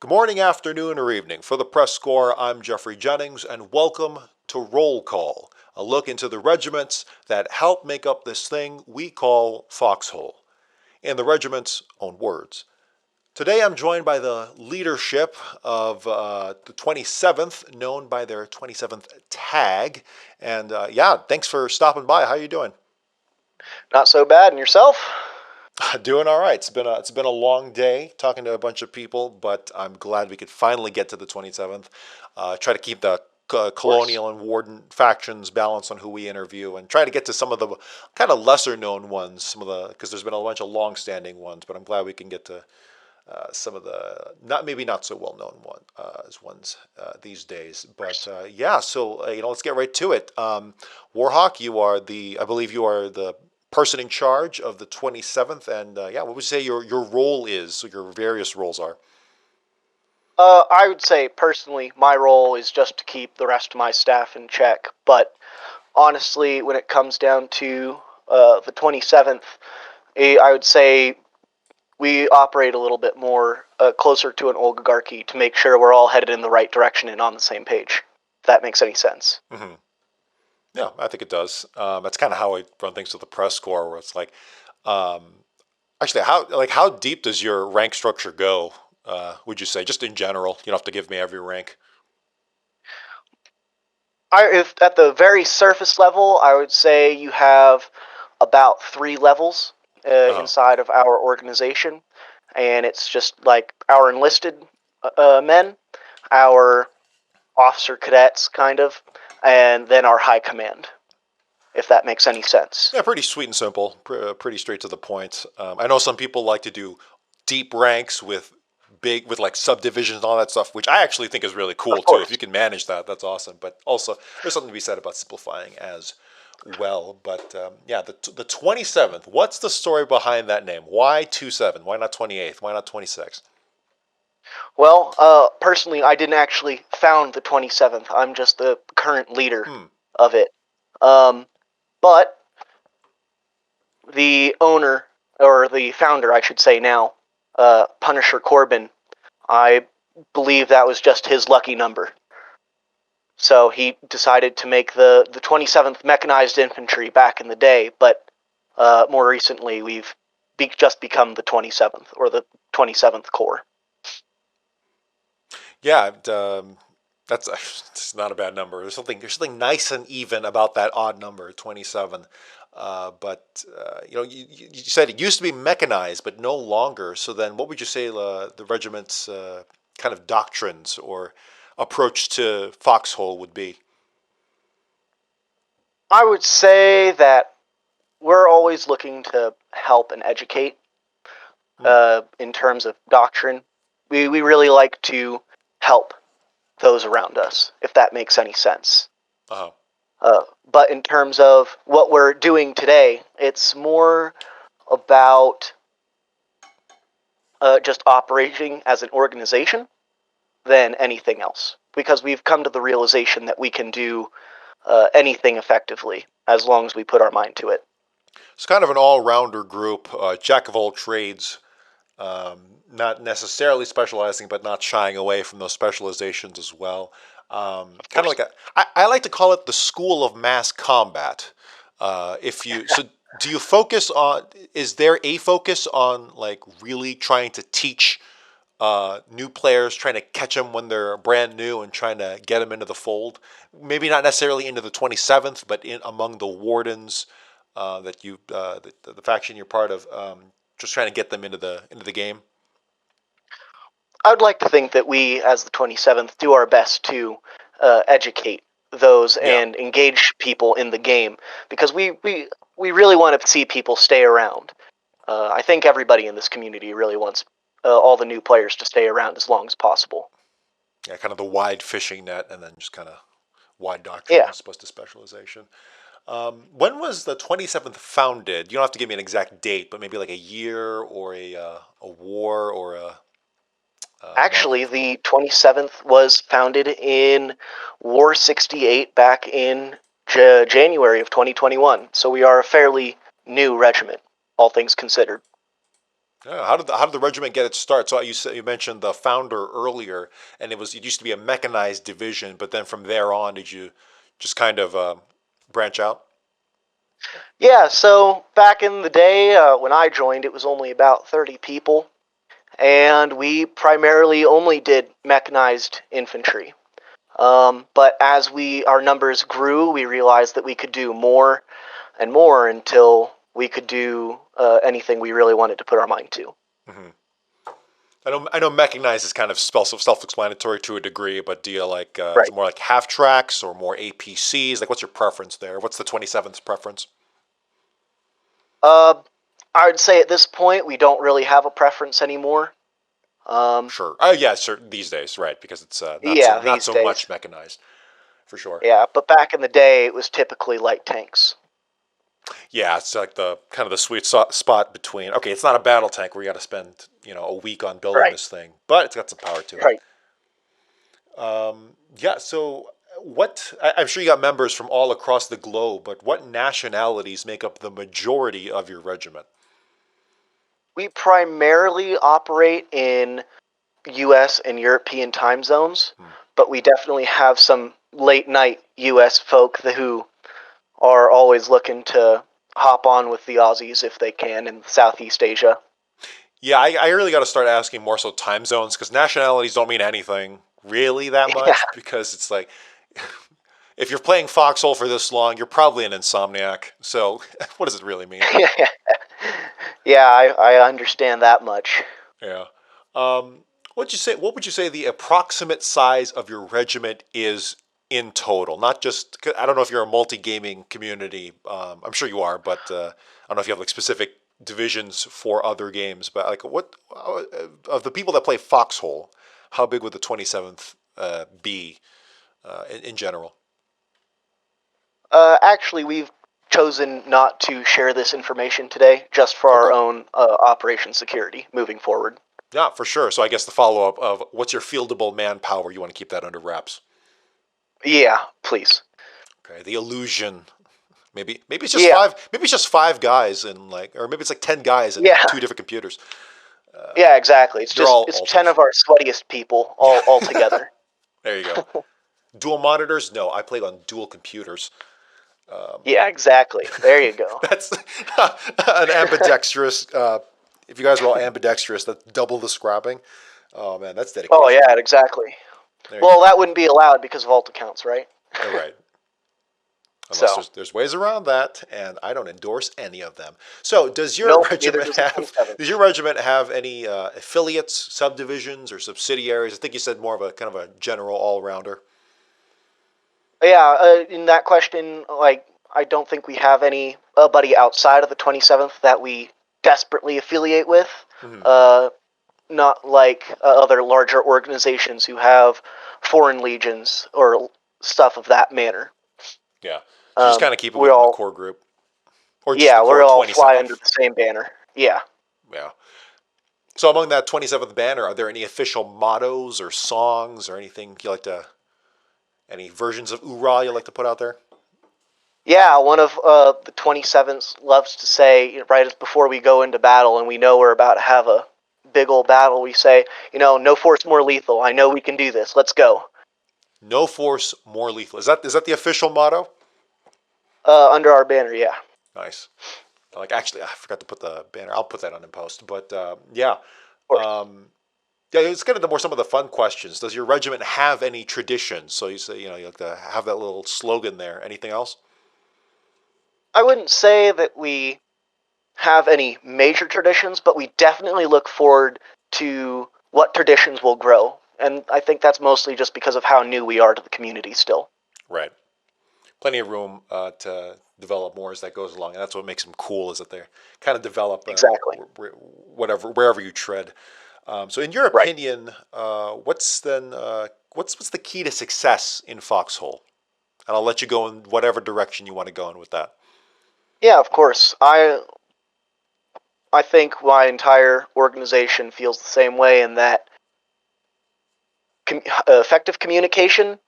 Good morning, afternoon, or evening. For the press score, I'm Geoffrey Jennings, and welcome to Roll Call, a look into the regiments that help make up this thing we call Foxhole, in the regiment's own words. Today I'm joined by the leadership of the 27th, known by their 27th tag. And thanks for stopping by. How are you doing? Not so bad. And yourself? Doing all right. It's been a long day talking to a bunch of people, but I'm glad we could finally get to the 27th. Try to keep the Of course. colonial and warden factions balanced on who we interview, and try to get to some of the kind of lesser known ones. Because there's been a bunch of long-standing ones, but I'm glad we can get to some of the not so well known ones these days. Of But course. let's get right to it. Warhawk, I believe you are the person in charge of the 27th, and what would you say your role is? So your various roles are. I would say personally, my role is just to keep the rest of my staff in check. But honestly, when it comes down to the 27th, I would say we operate a little bit more closer to an oligarchy to make sure we're all headed in the right direction and on the same page. If that makes any sense. Hmm. Yeah, I think it does. That's kind of how I run things with the press corps, where it's like, um, actually, how deep does your rank structure go? Would you say, just in general? You don't have to give me every rank. If at the very surface level, I would say you have about three levels Uh-huh. inside of our organization, and it's just like our enlisted men, our officer cadets, kind of, and then our high command, if that makes any sense. Yeah, pretty sweet and simple, pretty straight to the point. I know some people like to do deep ranks with like subdivisions and all that stuff, which I actually think is really cool Of too. If you course. can manage that, that's awesome. But also, there's something to be said about simplifying as well. But the 27th. What's the story behind that name? Why 27? Why not 28th? Why not 26? Well, personally, I didn't actually found the 27th. I'm just the current leader Hmm. of it. Um, but the owner, or the founder, I should say now, Punisher Corbin, I believe that was just his lucky number. So he decided to make the 27th Mechanized Infantry back in the day, but more recently we've just become the 27th, or the 27th Corps. Yeah, that's it's not a bad number. There's something nice and even about that odd number, 27. You said it used to be mechanized, but no longer. So then, what would you say the regiment's kind of doctrines or approach to Foxhole would be? I would say that we're always looking to help and educate Hmm. in terms of doctrine. We really like to help those around us, if that makes any sense. Uh-huh. But in terms of what we're doing today, it's more about just operating as an organization than anything else. Because we've come to the realization that we can do anything effectively as long as we put our mind to it. It's kind of an all-rounder group, jack of all trades. Not necessarily specializing, but not shying away from those specializations as well. Of Kind of course. like I like to call it the school of mass combat. If you so, do you focus on? Is there a focus on like really trying to teach new players, trying to catch them when they're brand new, and trying to get them into the fold? Maybe not necessarily into the 27th, but in among the wardens the faction you're part of. Just trying to get them into the game. I would like to think that we, as the 27th, do our best to educate those Yeah. and engage people in the game because we really want to see people stay around. I think everybody in this community really wants all the new players to stay around as long as possible. Yeah, kind of the wide fishing net, and then just kind of wide doctrine Yeah, as opposed to specialization. When was the 27th founded? You don't have to give me an exact date, but maybe like a year or a war or a actually, month. the 27th was founded in War 68 back in January of 2021, so we are a fairly new regiment, all things considered. Yeah, how did the regiment get its start? So you mentioned the founder earlier, and it used to be a mechanized division, but then from there on, did you just kind of branch out? Yeah, so back in the day when I joined, it was only about 30 people, and we primarily only did mechanized infantry. But as our numbers grew, we realized that we could do more and more until we could do anything we really wanted to put our mind to. Hmm. I know mechanized is kind of self-explanatory to a degree, but do you like is Right. it more like half tracks or more APCs? Like, what's your preference there? What's the 27th preference? Uh, I would say at this point we don't really have a preference anymore. Um, Sure. Oh yeah, sure. These days, right? Because it's yeah, not these so much days. mechanized for sure. Yeah, but back in the day it was typically light tanks. Yeah, it's like the kind of the spot between. Okay, it's not a battle tank where you got to spend a week on building Right. this thing, but it's got some power to it. Right. Yeah. So I'm sure you got members from all across the globe, but what nationalities make up the majority of your regiment? We primarily operate in US and European time zones, Hmm. but we definitely have some late night US folk who are always looking to hop on with the Aussies if they can in Southeast Asia. Yeah, I really got to start asking more so time zones because nationalities don't mean anything really that Yeah, much because it's like if you're playing Foxhole for this long, you're probably an insomniac. So what does it really mean? yeah, I understand that much. Yeah. What'd you say? What would you say the approximate size of your regiment is in total? Not just. I don't know if you're a multi-gaming community. I'm sure you are, but I don't know if you have like specific divisions for other games. But like, what of the people that play Foxhole? How big would the 27th be in general? Actually, we've chosen not to share this information today, just for our Okay. own operation security moving forward. Yeah, for sure. So I guess the follow-up of what's your fieldable manpower? You want to keep that under wraps. Yeah, please. Okay. The illusion. Maybe it's just Yeah, five. Maybe it's just five guys and like, or maybe it's like 10 guys and yeah, two different computers. yeah. Exactly. They're all It's 10 alters. of our sweatiest people Yeah, all together. there you go. Dual monitors? No, I play on dual computers. Yeah, exactly. There you go. That's an ambidextrous. If you guys are all ambidextrous, that's double the scrapping. Oh man, that's Oh dedication. yeah, exactly. There you Well, go. that wouldn't be allowed because of alt accounts, right? All right. Unless So, there's ways around that, and I don't endorse any of them. So, nope, neither does the 27th. does your regiment have any affiliates, subdivisions, or subsidiaries? I think you said more of a kind of a general all rounder. Yeah, in that question, like, I don't think we have anybody outside of the 27th that we desperately affiliate with. Hmm. Uh, Not like other larger organizations who have foreign legions or stuff of that manner. Yeah. So just kind of keep it We within the all, core group, or just the yeah, we core all fly under 27th. the same banner. Yeah. Yeah. So among that 27th banner, are there any official mottos or songs or anything you like to, any versions of "Oorah" you like to put out there? Yeah, one of the 27th loves to say, right as before we go into battle and we know we're about to have a big old battle, we say, no force more lethal. I know we can do this. Let's go. No force more lethal. Is that the official motto? Under our banner, yeah. Nice. Like actually, I forgot to put the banner. I'll put that on in post. But yeah, Of course. yeah. It's kind of the more some of the fun questions. Does your regiment have any traditions? So you say you like to have that little slogan there. Anything else? I wouldn't say that we have any major traditions, but we definitely look forward to what traditions will grow. And I think that's mostly just because of how new we are to the community still. Right. Plenty of room to develop more as that goes along, and that's what makes them cool. Is that they kind of develop Exactly. wherever you tread. So, in your Right. opinion, what's the key to success in Foxhole? And I'll let you go in whatever direction you want to go in with that. Yeah, of course. I think my entire organization feels the same way in that effective communication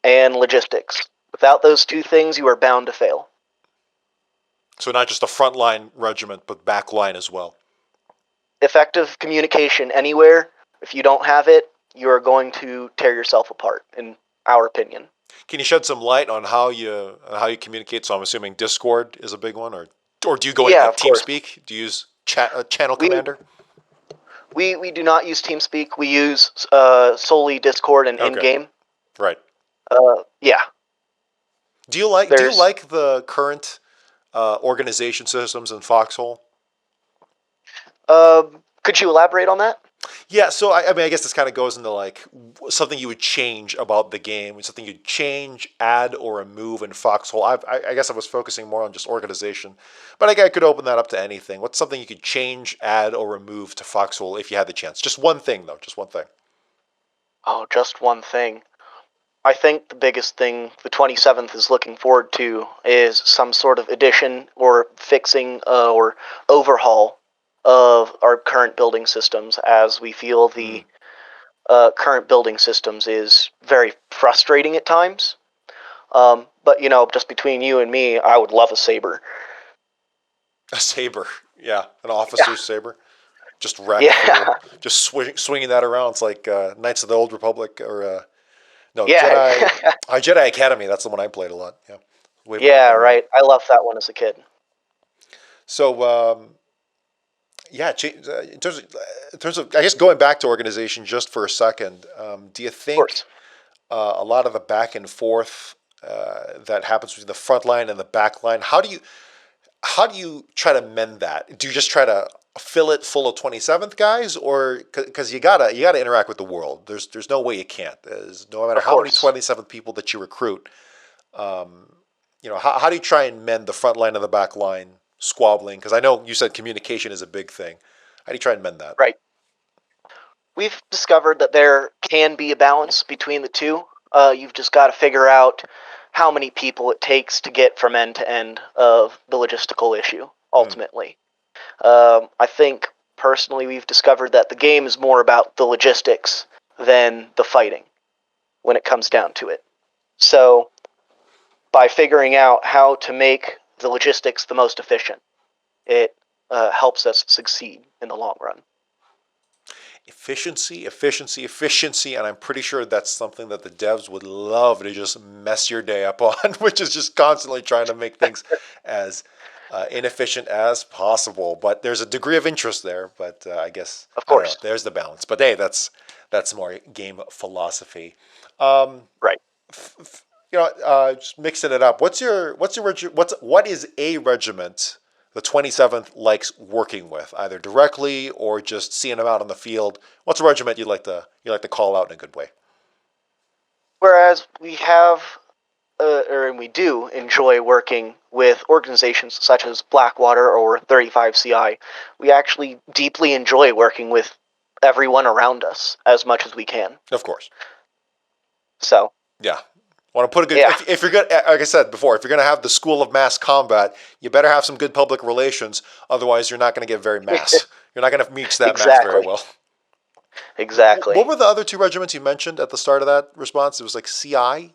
and logistics. Without those two things, you are bound to fail. So not just a frontline regiment, but backline as well. effective communication anywhere. If you don't have it, you are going to tear yourself apart, in our opinion. Can you shed some light on how you communicate? So I'm assuming Discord is a big one, or do you go into Yeah, like of course. TeamSpeak? Do you use chat channel We commander? we do not use TeamSpeak. We use solely Discord and Okay, in-game. right. Yeah, there's. Do you like the current organization systems in Foxhole? Could you elaborate on that? Yeah, so I mean, I guess this kind of goes into like something you would change about the game, something you'd change, add, or remove in Foxhole. I guess I was focusing more on just organization, but I could open that up to anything. What's something you could change, add, or remove to Foxhole if you had the chance? Just one thing, though, just one thing. Oh, just one thing. I think the biggest thing the 27th is looking forward to is some sort of addition or fixing or overhaul of our current building systems, as we feel Hmm. the current building systems is very frustrating at times. But just between you and me, I would love a saber. A saber, yeah, an Yeah, officer's saber, just wrecked for the yeah, just swinging that around. It's like Knights of the Old Republic or no yeah, Jedi Academy. That's the one I played a lot. Yeah, way back yeah. when. Yeah. Right. I loved that one as a kid. Of So yeah, in terms of, I guess going back to organization just for a second, do you think course. a lot of the back and forth that happens between the front line and the back line, how do you try to mend that? Do you just try to fill it full of 27th guys, or because you gotta interact with the world? There's no way you can't. No matter Of how many course. 27th people that you recruit, um, how do you try and mend the front line and the back line squabbling? Because I know you said communication is a big thing. How do you try and mend that? Right. We've discovered that there can be a balance between the two. You've just got to figure out how many people it takes to get from end to end of the logistical issue, Hmm. ultimately. I think, personally, we've discovered that the game is more about the logistics than the fighting when it comes down to it. So, by figuring out how to make the logistics the most efficient, it helps us succeed in the long run. Efficiency, efficiency, efficiency, and I'm pretty sure that's something that the devs would love to just mess your day up on, which is just constantly trying to make things as inefficient as possible. But there's a degree of interest there. But I guess Of I don't know. course. There's the balance. But hey, that's more game philosophy. Um, Right. just mixing it up. What is a regiment the 27th likes working with, either directly or just seeing them out on the field? What's a regiment you like to call out in a good way? Whereas we have, and we do enjoy working with organizations such as Blackwater or 35 CI. We actually deeply enjoy working with everyone around us as much as we can. Of course, So, yeah. Want to put a good yeah, if you're good, like I said before, if you're going to have the school of mass combat, you better have some good public relations. Otherwise, you're not going to get very mass. You're not going to mix that match very exactly, well. What exactly. were the other two regiments you mentioned at the start of that response? It was like CI,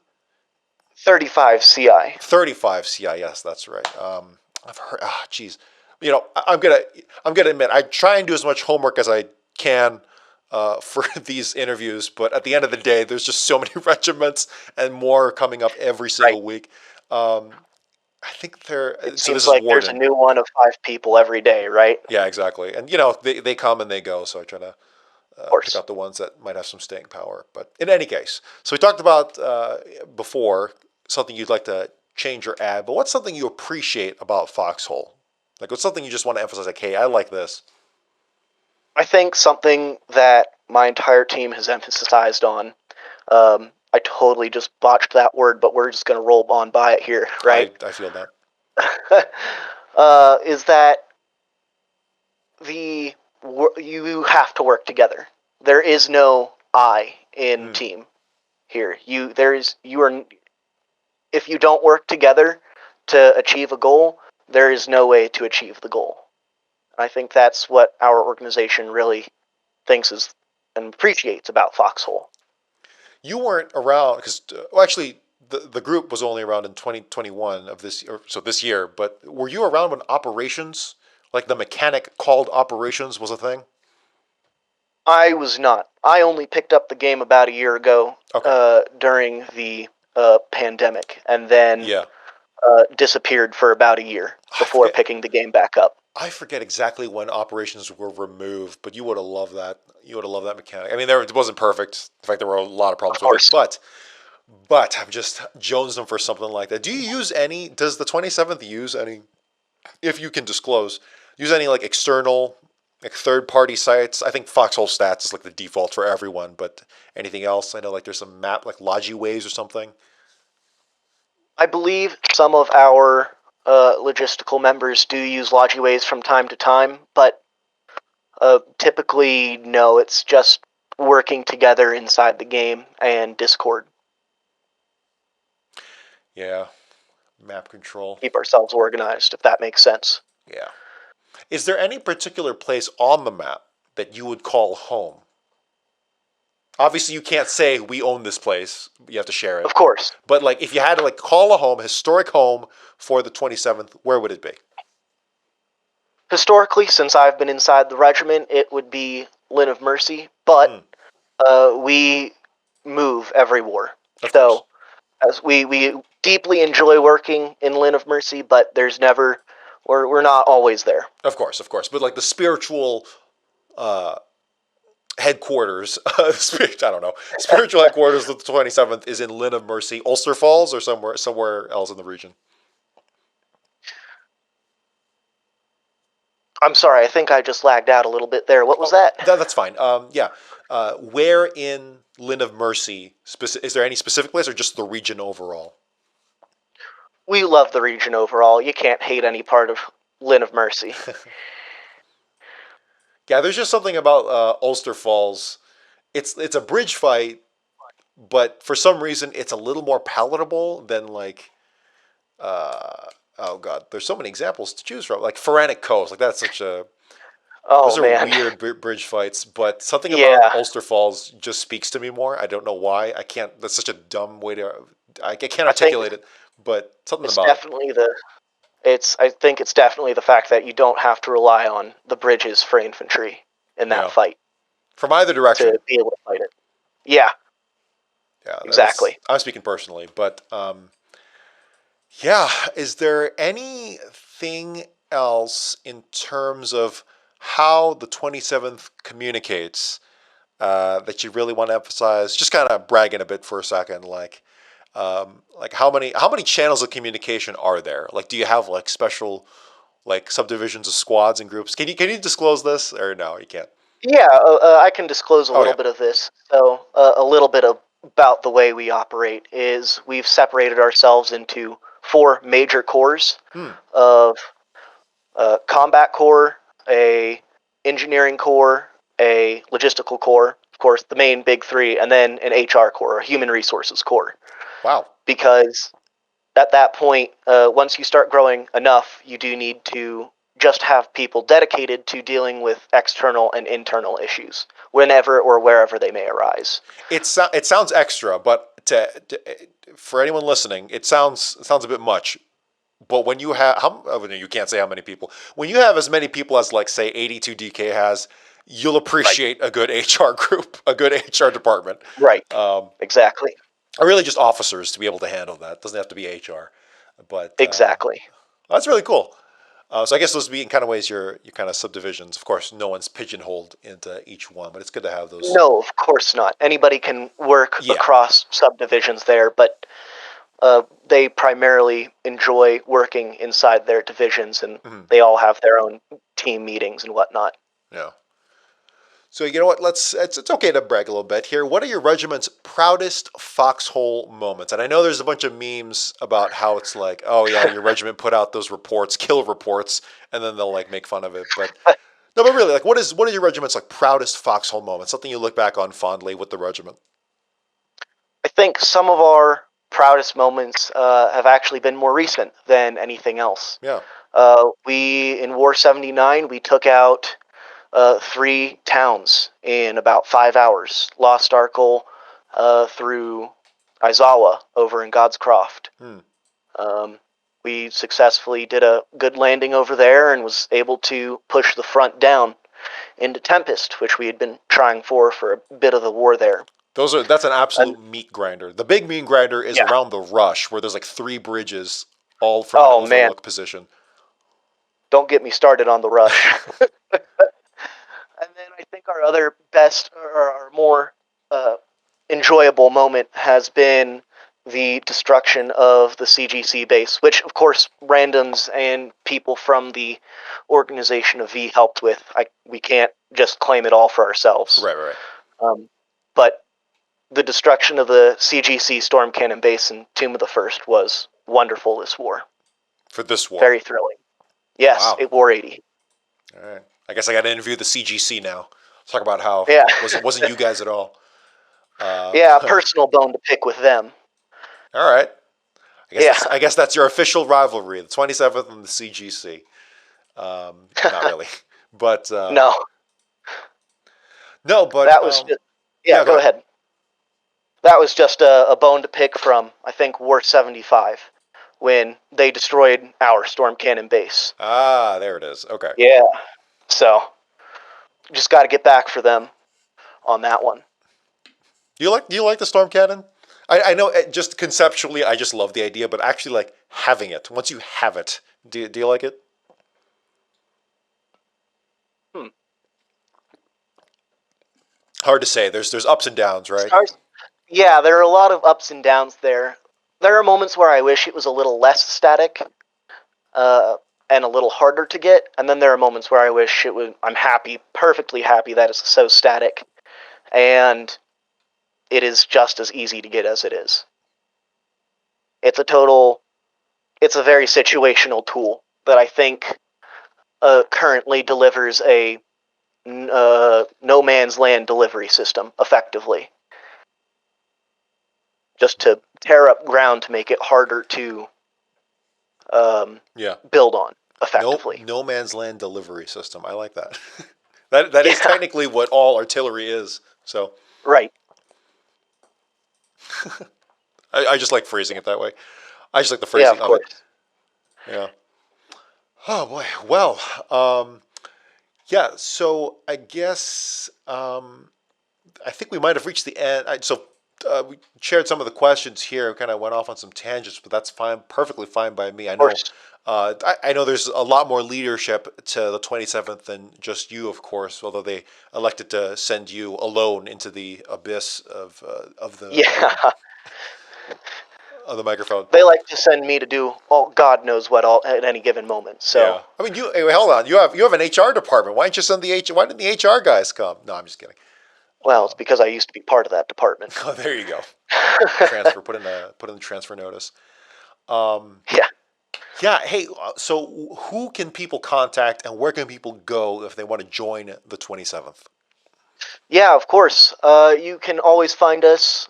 35 CI. 35 CIS. That's right. I've heard. Ah, geez. I'm gonna admit I try and do as much homework as I can for these interviews, but at the end of the day, there's just so many regiments and more coming up every Right. single week. Um, I think they're It so. This seems is like there's a Warden. new one of 5 people every day, right? Of Yeah, exactly. And they come and they go, so I try to pick course. out the ones that might have some staying power. But in any case, so we talked about before something you'd like to change or add, but what's something you appreciate about Foxhole? Like, what's something you just want to emphasize? Like, hey, I like this. I think something that my entire team has emphasized on. I totally just botched that word, but we're just going to roll on by it here, right? I feel that. Is that the you have to work together. There is no I in Mm. team here. You are if you don't work together to achieve a goal, there is no way to achieve the goal. I think that's what our organization really thinks is and appreciates about Foxhole. You weren't around because, well, actually, the group was only around in 2021 of this, or so this year. But were you around when operations, like the mechanic called operations, was a thing? I was not. I only picked up the game about a year ago Okay. during the pandemic, and then Yeah. disappeared for about a year I before forget. picking the game back up. I forget exactly when operations were removed, but you would have loved that. You would have loved that mechanic. I mean, it wasn't perfect. In fact, there were a lot of Of problems with it, course, but I'm just jonesing for something like that. Do you use any? Does the 27th use any? If you can disclose, use any like external, like third party sites? I think Foxhole Stats is like the default for everyone, but anything else? I know like there's some map like Logiways or something. I believe some of our logistical members do use Logiways from time to time, but typically, no, it's just working together inside the game and Discord. Yeah, map control. Keep ourselves organized, if that makes sense. Yeah. Is there any particular place on the map that you would call home? Obviously, you can't say we own this place. You have to share it. Of course. But like, if you had to like call a home, a historic home for the 27th, where would it be? Historically, since I've been inside the regiment, it would be Lynn of Mercy, but Hmm, we move every war. of course, So, as we deeply enjoy working in Lynn of Mercy, but there's never, we're not always there. of course, of course. But like the spiritual uh, headquarters, I don't know, spiritual headquarters of the 27th is in Lynn of Mercy, Ulster Falls, or somewhere else in the region. I'm sorry, I think I just lagged out a little bit there. What was Oh, that? that's fine. Yeah. Where in Lynn of Mercy, is there any specific place or just the region overall? We love the region overall. You can't hate any part of Lynn of Mercy. Yeah, there's just something about Ulster Falls. It's a bridge fight, but for some reason it's a little more palatable than like oh god, there's so many examples to choose from. Like Pharaonic Coast, like that's such a Oh those are man, weird bridge fights, but something about yeah. Ulster Falls just speaks to me more. I don't know why. I can't. That's such a dumb way to. I can't I think articulate it, but something it's about it. definitely the it's I think it's definitely the fact that you don't have to rely on the bridges for infantry in that Yeah, fight from either direction. to be able to fight it. Yeah, Yeah, that's. exactly. I'm speaking personally, but yeah. Is there anything else in terms of how the 27th communicates that you really want to emphasize? Just kind of bragging a bit for a second, like how many channels of communication are there? Like, do you have like special like subdivisions of squads and groups? Can you disclose this or no? You can't. Yeah, I can disclose a Oh little yeah. bit of this. So, a little bit about the way we operate is we've separated ourselves into four major cores Hmm. of combat core, a engineering core, a logistical core, of course, the main big three, and then an HR core, a human resources core. Wow. Because at that point, once you start growing enough, you do need to just have people dedicated to dealing with external and internal issues whenever or wherever they may arise. It sounds extra, but for anyone listening, it sounds a bit much. But when you have oh, no, you can't say how many people. When you have as many people as like say 82 DK has, you'll Right. appreciate a good HR group, a good HR department. Right. Um, Exactly. or really just officers to be able to handle that. It doesn't have to be HR. But Exactly. that's really cool. So I guess those would be in kind of ways your kind of subdivisions. Of course, no one's pigeonholed into each one, but it's good to have those. No, of course not. Anybody can work Yeah. across subdivisions there, but they primarily enjoy working inside their divisions, and Mhm. they all have their own team meetings and whatnot. Yeah. So you know what? It's okay to brag a little bit here. What are your regiment's proudest foxhole moments? And I know there's a bunch of memes about how it's like, oh yeah, your regiment put out those reports, kill reports, and then they'll like make fun of it. But no, but really, like, what are your regiment's like proudest foxhole moments? Something you look back on fondly with the regiment. I think some of our proudest moments have actually been more recent than anything else. Yeah. We in War 79 we took out three towns in about 5 hours. Lost Arkle through Aizawa over in Godscroft. Hmm. Um, we successfully did a good landing over there and was able to push the front down. into Tempest, which we had been trying for a bit of the war there. That's an absolute meat grinder. The big meat grinder is Yeah. around the Rush, where there's like 3 bridges, all from an overlook position. Don't get me started on the Rush. And then I think our other best, or our more enjoyable moment has been the destruction of the CGC base, which, of course, randoms and people from the organization of V helped with. We can't just claim it all for ourselves. Right. But the destruction of the CGC Storm Cannon base in Tomb of the First was wonderful this war. For this war? Very thrilling. Yes, wow. War 80. All right. I guess I got to interview the CGC now. Let's talk about how it wasn't you guys at all. A personal bone to pick with them. All right. I guess that's your official rivalry, the 27th and the CGC. Not really, but no, but that was go ahead. That was just a bone to pick from, I think, War 75, when they destroyed our Storm Cannon base. Ah, there it is. Okay. Yeah. So, just got to get back for them on that one. Do you like the Storm Cannon? I know, just conceptually, I just love the idea, but actually, like, having it, once you have it, do you like it? Hard to say. There's ups and downs, right? Yeah, there are a lot of ups and downs there. There are moments where I wish it was a little less static, and a little harder to get, and then there are moments where I wish it would. I'm perfectly happy that it's so static, and it is just as easy to get as it is. It's a very situational tool that I think currently delivers a no man's land delivery system effectively. Just to tear up ground to make it harder to build on effectively. No man's land delivery system. I like that. that is technically what all artillery is. So right. I just like phrasing it that way. I just like the phrasing of it. Yeah. Oh boy. Well, so I guess I think we might have reached the end. We shared some of the questions here. Kind of went off on some tangents, but that's fine. Perfectly fine by me. I know. I know there's a lot more leadership to the 27th than just you, of course. Although they elected to send you alone into the abyss of the of the microphone. They like to send me to do God knows what at any given moment. So I mean, hold on. You have an HR department. Why didn't you send Why didn't the HR guys come? No, I'm just kidding. Well, it's because I used to be part of that department. Oh, there you go. Transfer. Put in the transfer notice. Yeah. Hey, so who can people contact and where can people go if they want to join the 27th? Yeah, of course. You can always find us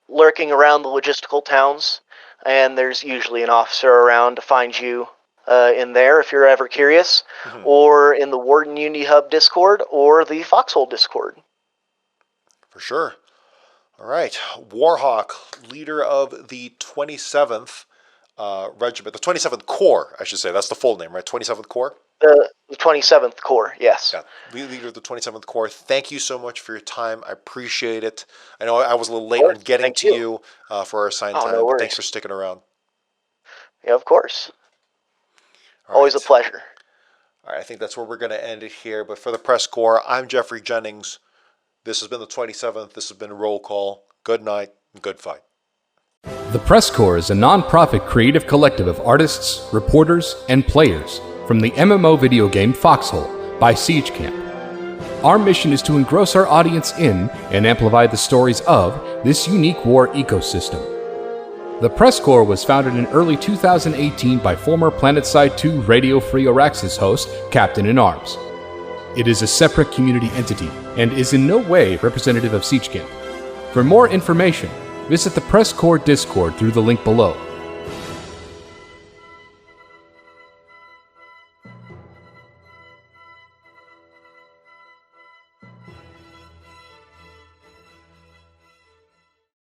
lurking around the logistical towns, and there's usually an officer around to find you in there if you're ever curious, or in the Warden Unity Hub Discord or the Foxhole Discord. For sure. All right. Warhawk, leader of the 27th Regiment, the 27th Corps, I should say. That's the full name, right? 27th Corps? The 27th Corps, yes. Yeah. Leader of the 27th Corps. Thank you so much for your time. I appreciate it. I know I was a little late on getting to you for our assigned time, but thanks for sticking around. Yeah, of course. Always a pleasure. All right, I think that's where we're going to end it here. But for the Press Corps, I'm Geoffrey Jennings. This has been the 27th. This has been Roll Call. Good night and good fight. The Press Corps is a non-profit creative collective of artists, reporters, and players from the MMO video game Foxhole by Siege Camp. Our mission is to engross our audience in and amplify the stories of this unique war ecosystem. The Press Corps was founded in early 2018 by former PlanetSide 2 Radio Free Araxis host Captain in Arms. It is a separate community entity and is in no way representative of Siege Camp. For more information, visit the Press Corps Discord through the link below.